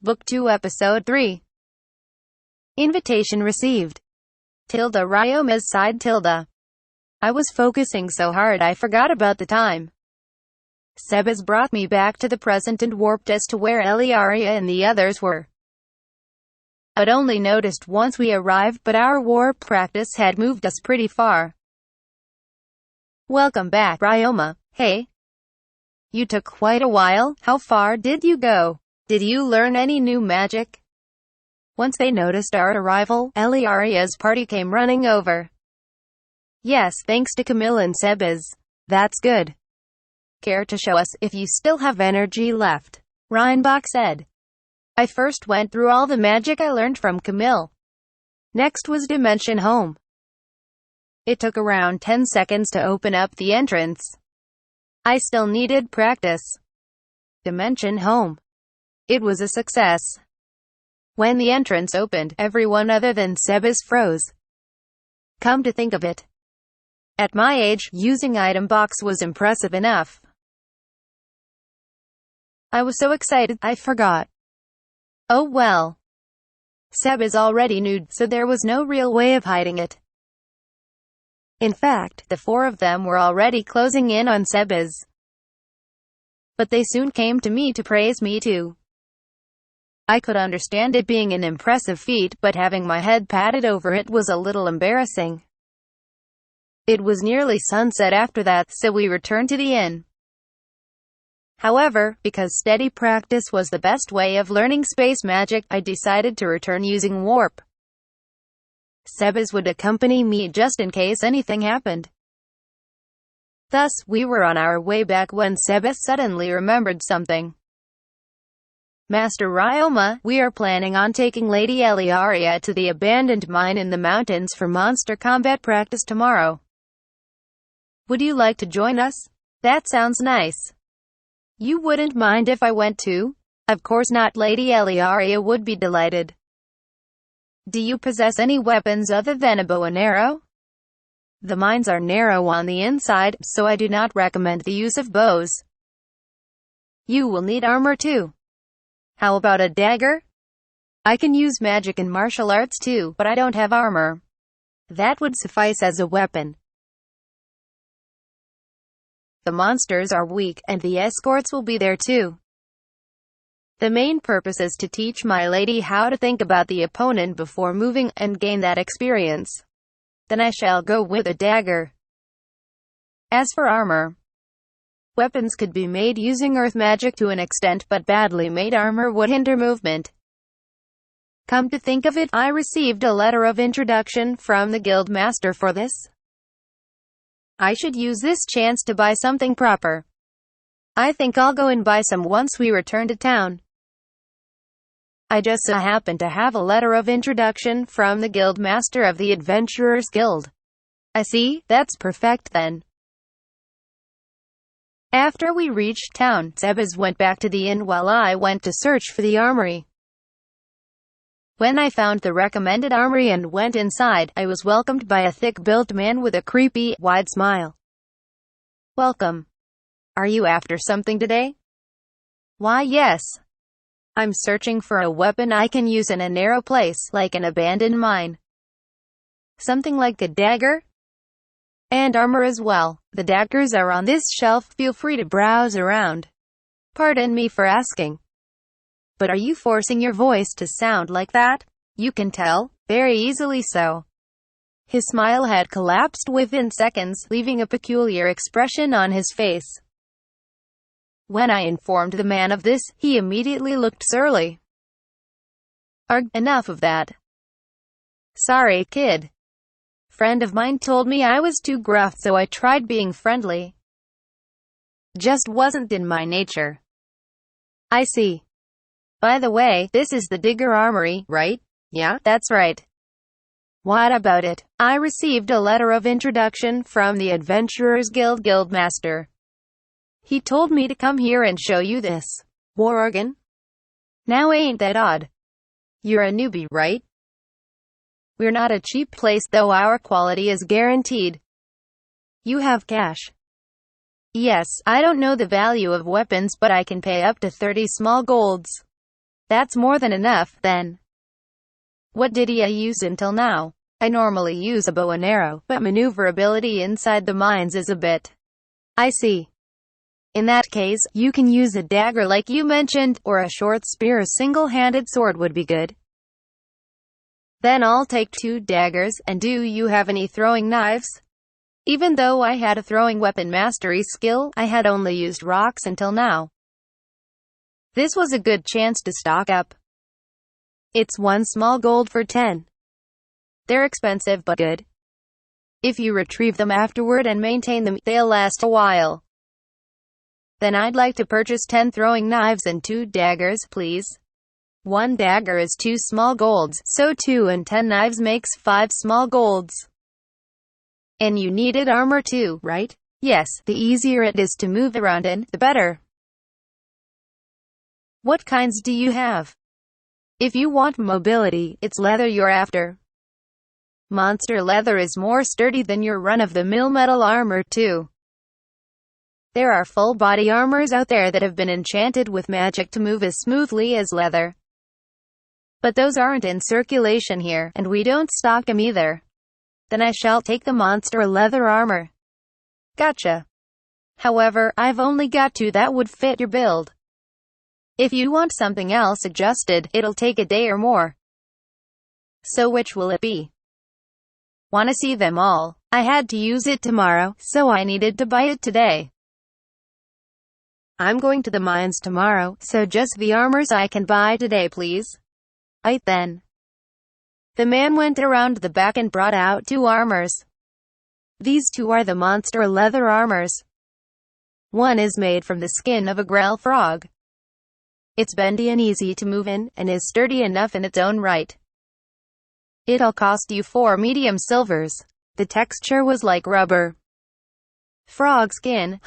Book 2 Episode 3. Invitation received. Tilda Ryoma's side. Tilda. I was focusing so hard I forgot about the time. Seb has brought me back to the present and warped as to where Eliaria and the others were. I'd only noticed once we arrived, but our warp practice had moved us pretty far. Welcome back, Ryoma. Hey. You took quite a while. How far did you go? Did you learn any new magic? Once they noticed our arrival, Eliaria's party came running over. Yes, thanks to Camille and Sebas. That's good. Care to show us if you still have energy left? Reinbach said. I first went through all the magic I learned from Camille. Next was Dimension Home. It took around 10 seconds to open up the entrance. I still needed practice. Dimension Home. It was a success. When the entrance opened, everyone other than Sebas froze. Come to think of it. At my age, using item box was impressive enough. I was so excited, I forgot. Oh well. Sebas already knew, so there was no real way of hiding it. In fact, the four of them were already closing in on Sebas. But they soon came to me to praise me too. I could understand it being an impressive feat, but having my head patted over it was a little embarrassing. It was nearly sunset after that, so we returned to the inn. However, because steady practice was the best way of learning space magic, I decided to return using warp. Sebas would accompany me just in case anything happened. Thus, we were on our way back when Sebas suddenly remembered something. Master Ryoma, we are planning on taking Lady Eliaria to the abandoned mine in the mountains for monster combat practice tomorrow. Would you like to join us? That sounds nice. You wouldn't mind if I went too? Of course not. Lady Eliaria would be delighted. Do you possess any weapons other than a bow and arrow? The mines are narrow on the inside, so I do not recommend the use of bows. You will need armor too. How about a dagger? I can use magic and martial arts too, but I don't have armor. That would suffice as a weapon. The monsters are weak, and the escorts will be there too. The main purpose is to teach my lady how to think about the opponent before moving, and gain that experience. Then I shall go with a dagger. As for armor, weapons could be made using earth magic to an extent, but badly made armor would hinder movement. Come to think of it, I received a letter of introduction from the guild master for this. I should use this chance to buy something proper. I think I'll go and buy some once we return to town. I just so happen to have a letter of introduction from the guild master of the Adventurers Guild. I see, that's perfect then. After we reached town, Sebas went back to the inn while I went to search for the armory. When I found the recommended armory and went inside, I was welcomed by a thick-built man with a creepy, wide smile. Welcome. Are you after something today? Why, yes. I'm searching for a weapon I can use in a narrow place, like an abandoned mine. Something like a dagger? And armor as well. The daggers are on this shelf, feel free to browse around. Pardon me for asking. But are you forcing your voice to sound like that? You can tell, very easily so. His smile had collapsed within seconds, leaving a peculiar expression on his face. When I informed the man of this, he immediately looked surly. Arg, enough of that. Sorry, kid. Friend of mine told me I was too gruff, so I tried being friendly. Just wasn't in my nature. I see. By the way, this is the Digger Armory, right? Yeah, that's right. What about it? I received a letter of introduction from the Adventurers Guild Guildmaster. He told me to come here and show you this. War organ? Now ain't that odd? You're a newbie, right? We're not a cheap place, though our quality is guaranteed. You have cash? Yes, I don't know the value of weapons, but I can pay up to 30 small golds. That's more than enough, then. What did he use until now? I normally use a bow and arrow, but maneuverability inside the mines is a bit. I see. In that case, you can use a dagger like you mentioned, or a short spear. A single-handed sword would be good. Then I'll take 2 daggers, and do you have any throwing knives? Even though I had a throwing weapon mastery skill, I had only used rocks until now. This was a good chance to stock up. It's 1 small gold for 10. They're expensive but good. If you retrieve them afterward and maintain them, they'll last a while. Then I'd like to purchase 10 throwing knives and 2 daggers, please. 1 dagger is 2 small golds, so 2 and 10 knives makes 5 small golds. And you needed armor too, right? Yes, the easier it is to move around in, the better. What kinds do you have? If you want mobility, it's leather you're after. Monster leather is more sturdy than your run-of-the-mill metal armor too. There are full-body armors out there that have been enchanted with magic to move as smoothly as leather. But those aren't in circulation here, and we don't stock them either. Then I shall take the monster leather armor. Gotcha. However, I've only got 2 that would fit your build. If you want something else adjusted, it'll take a day or more. So which will it be? Wanna see them all? I had to use it tomorrow, so I needed to buy it today. I'm going to the mines tomorrow, so just the armors I can buy today, please. Aight then. The man went around the back and brought out 2 armors. These 2 are the monster leather armors. One is made from the skin of a grell frog. It's bendy and easy to move in, and is sturdy enough in its own right. It'll cost you 4 medium silvers. The texture was like rubber. Frog skin,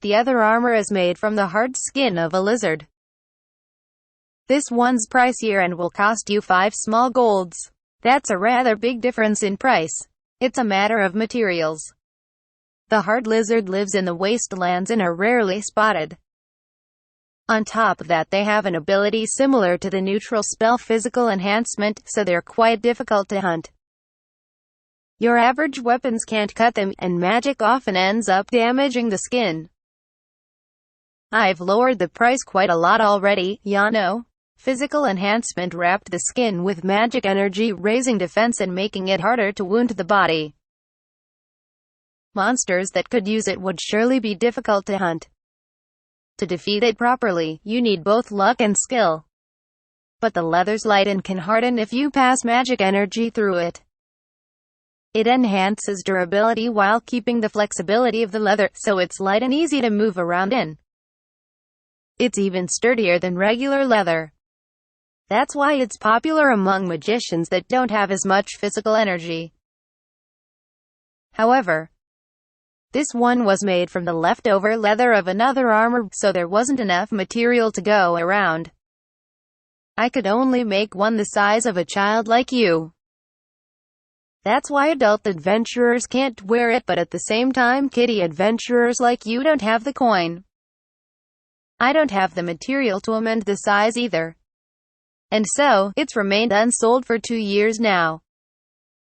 The other armor is made from the hard skin of a lizard. This one's pricier and will cost you 5 small golds. That's a rather big difference in price. It's a matter of materials. The hard lizard lives in the wastelands and are rarely spotted. On top of that, they have an ability similar to the neutral spell physical enhancement, so they're quite difficult to hunt. Your average weapons can't cut them, and magic often ends up damaging the skin. I've lowered the price quite a lot already, ya know. Physical enhancement wrapped the skin with magic energy, raising defense and making it harder to wound the body. Monsters that could use it would surely be difficult to hunt. To defeat it properly, you need both luck and skill. But the leather's light and can harden if you pass magic energy through it. It enhances durability while keeping the flexibility of the leather, so it's light and easy to move around in. It's even sturdier than regular leather. That's why it's popular among magicians that don't have as much physical energy. However, this one was made from the leftover leather of another armor, so there wasn't enough material to go around. I could only make one the size of a child like you. That's why adult adventurers can't wear it, but at the same time kiddie adventurers like you don't have the coin. I don't have the material to amend the size either. And so, it's remained unsold for 2 years now.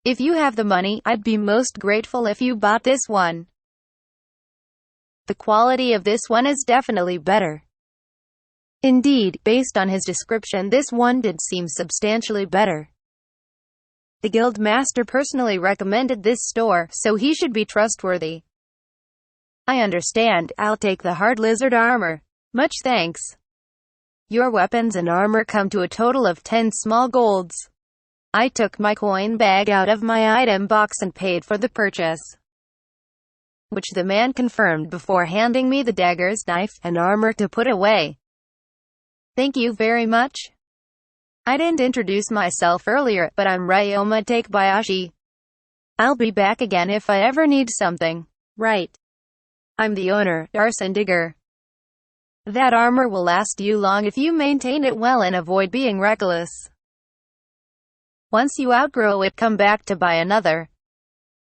If you have the money, I'd be most grateful if you bought this one. The quality of this one is definitely better. Indeed, based on his description, this one did seem substantially better. The guild master personally recommended this store, so he should be trustworthy. I understand. I'll take the hard lizard armor. Much thanks. Your weapons and armor come to a total of 10 small golds. I took my coin bag out of my item box and paid for the purchase, which the man confirmed before handing me the daggers, knife, and armor to put away. Thank you very much. I didn't introduce myself earlier, but I'm Ryoma Takebayashi. I'll be back again if I ever need something. Right. I'm the owner, Arson Digger. That armor will last you long if you maintain it well and avoid being reckless. Once you outgrow it, come back to buy another.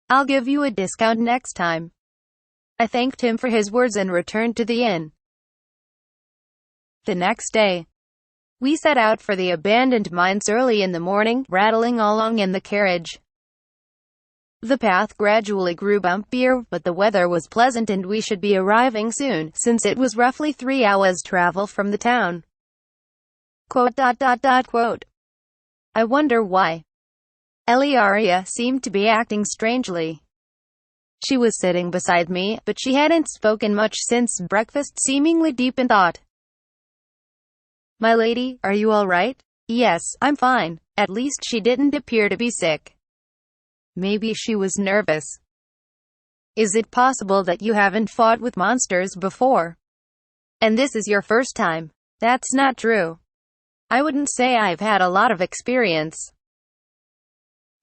I'll give you a discount next time. I thanked him for his words and returned to the inn. The next day, We set out for the abandoned mines early in the morning, rattling along in the carriage. The path gradually grew bumpier, but the weather was pleasant and we should be arriving soon, since it was roughly 3 hours travel from the town. Quote. I wonder why. Eliaria seemed to be acting strangely. She was sitting beside me, but she hadn't spoken much since breakfast, seemingly deep in thought. My lady, are you all right? Yes, I'm fine. At least she didn't appear to be sick. Maybe she was nervous. Is it possible that you haven't fought with monsters before? And this is your first time? That's not true. I wouldn't say I've had a lot of experience.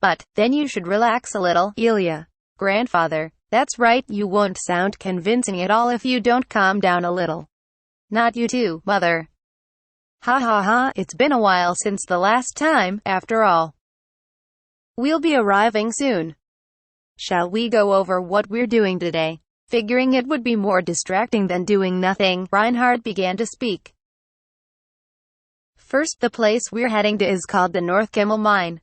But, then you should relax a little, Ilya. Grandfather, that's right, you won't sound convincing at all if you don't calm down a little. Not you too, mother. Ha ha ha, it's been a while since the last time, after all. We'll be arriving soon. Shall we go over what we're doing today? Figuring it would be more distracting than doing nothing, Reinhard began to speak. First, the place we're heading to is called the North Gimel Mine.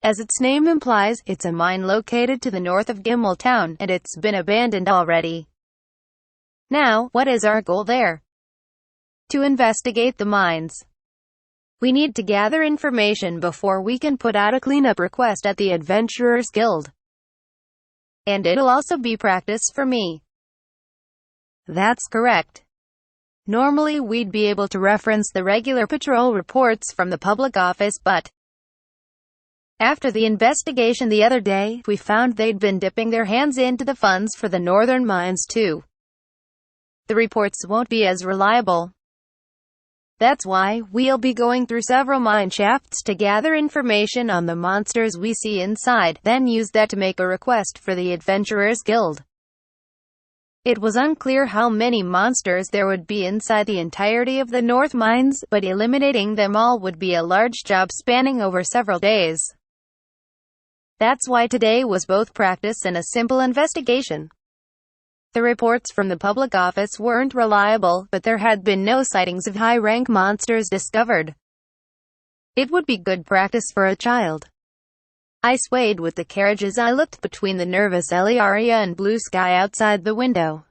As its name implies, it's a mine located to the north of Gimel town, and it's been abandoned already. Now, what is our goal there? To investigate the mines. We need to gather information before we can put out a cleanup request at the Adventurers Guild. And it'll also be practice for me. That's correct. Normally we'd be able to reference the regular patrol reports from the public office, but after the investigation the other day, we found they'd been dipping their hands into the funds for the northern mines too. The reports won't be as reliable. That's why we'll be going through several mine shafts to gather information on the monsters we see inside, then use that to make a request for the Adventurers Guild. It was unclear how many monsters there would be inside the entirety of the North Mines, but eliminating them all would be a large job spanning over several days. That's why today was both practice and a simple investigation. The reports from the public office weren't reliable, but there had been no sightings of high-rank monsters discovered. It would be good practice for a child. I swayed with the carriage as I looked between the nervous Eliaria and blue sky outside the window.